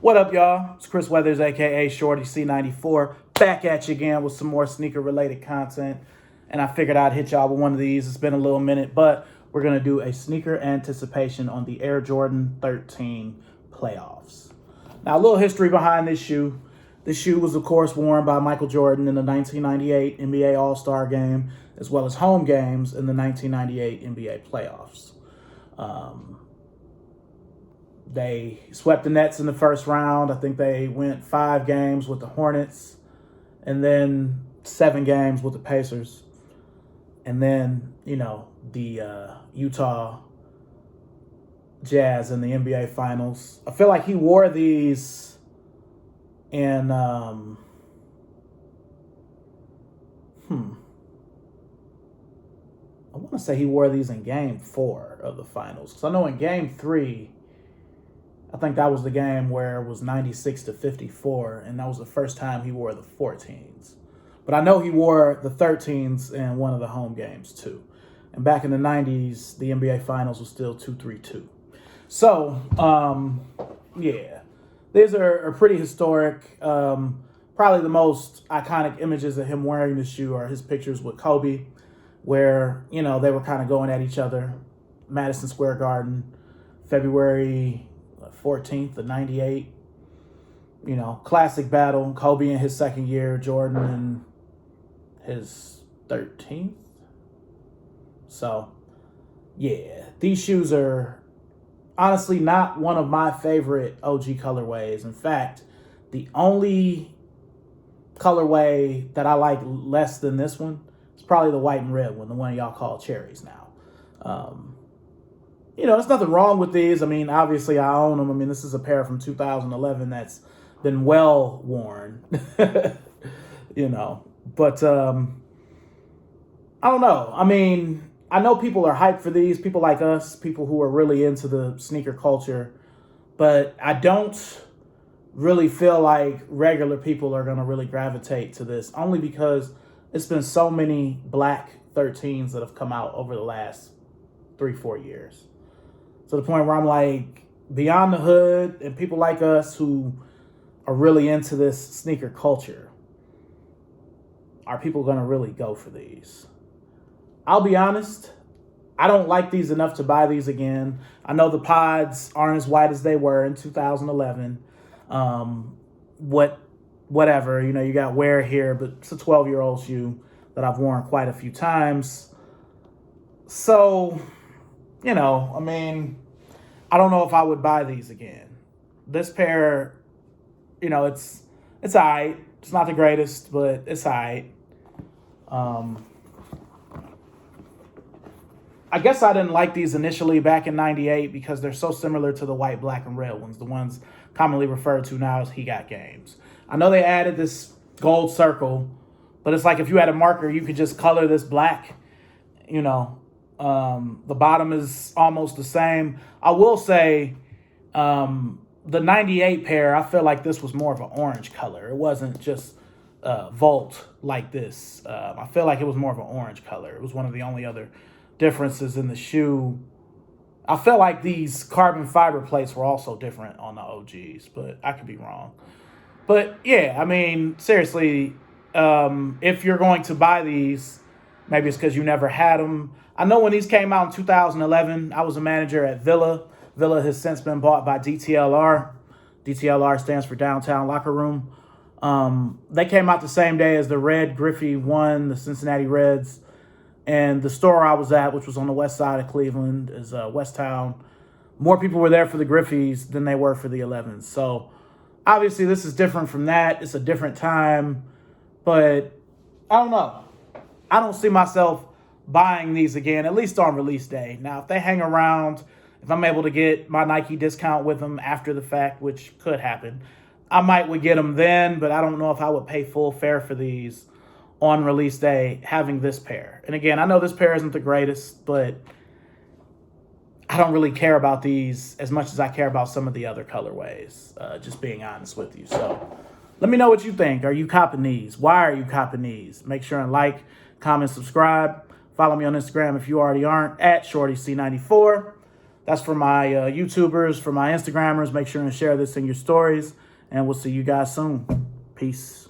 What up, y'all? It's Chris Weathers, aka Shorty C94, back at you again with some more sneaker related content. And I figured I'd hit y'all with one of these. It's been a little minute, but we're going to do a sneaker anticipation on the Air Jordan 13 playoffs. Now, a little history behind this shoe. This shoe was, of course, worn by Michael Jordan in the 1998 NBA All-Star Game, as well as home games in the 1998 NBA playoffs. They swept the Nets in the first round. I think they went 5 games with the Hornets and then 7 games with the Pacers. And then, the Utah Jazz in the NBA Finals. I feel like he wore these in, I want to say he wore these in Game 4 of the Finals. Because I know in Game 3, I think that was the game where it was 96-54, and that was the first time he wore the 14s. But I know he wore the 13s in one of the home games, too. And back in the 90s, the NBA Finals was still 2-3-2. So, yeah. These are pretty historic. Probably the most iconic images of him wearing the shoe are his pictures with Kobe, where, they were kind of going at each other. Madison Square Garden, February 14th of 98. Classic battle. Kobe in his second year, Jordan in his 13th. So, yeah. These shoes are honestly not one of my favorite OG colorways. In fact, the only colorway that I like less than this one is probably the white and red one, the one y'all call cherries now. There's nothing wrong with these. I mean, obviously I own them. I mean, this is a pair from 2011 that's been well worn, But I don't know. I mean, I know people are hyped for these, people like us, people who are really into the sneaker culture, but I don't really feel like regular people are going to really gravitate to this, only because it's been so many black 13s that have come out over the last 3-4 years. To the point where I'm like, beyond the hood and people like us who are really into this sneaker culture, are people going to really go for these? I'll be honest, I don't like these enough to buy these again. I know the pods aren't as white as they were in 2011. Whatever, you got wear here, but it's a 12-year-old shoe that I've worn quite a few times. So, I mean, I don't know if I would buy these again. This pair, it's all right. It's not the greatest, but it's all right. I guess I didn't like these initially back in 98 because they're so similar to the white, black, and red ones, the ones commonly referred to now as He Got Games. I know they added this gold circle, but it's like if you had a marker, you could just color this black, The bottom is almost the same. I will say the 98 pair, I feel like this was more of an orange color. It wasn't just Volt like this. I feel like it was more of an orange color. It was one of the only other differences in the shoe. I felt like these carbon fiber plates were also different on the OGs, but I could be wrong. But yeah, I mean, seriously, if you're going to buy these, maybe it's because you never had them. I know when these came out in 2011, I was a manager at Villa. Villa has since been bought by DTLR. DTLR stands for Downtown Locker Room. They came out the same day as the Red Griffey won, the Cincinnati Reds. And the store I was at, which was on the west side of Cleveland, is West Town. More people were there for the Griffies than they were for the 11s. So obviously this is different from that. It's a different time. But I don't know. I don't see myself buying these again, at least on release day. Now, if they hang around, if I'm able to get my Nike discount with them after the fact, which could happen, I would get them then, but I don't know if I would pay full fare for these on release day having this pair. And again, I know this pair isn't the greatest, but I don't really care about these as much as I care about some of the other colorways, just being honest with you. So let me know what you think. Are you copping these? Why are you copping these? Make sure and like, comment, subscribe. Follow me on Instagram if you already aren't, at ShortyC94. That's for my YouTubers, for my Instagrammers. Make sure and share this in your stories. And we'll see you guys soon. Peace.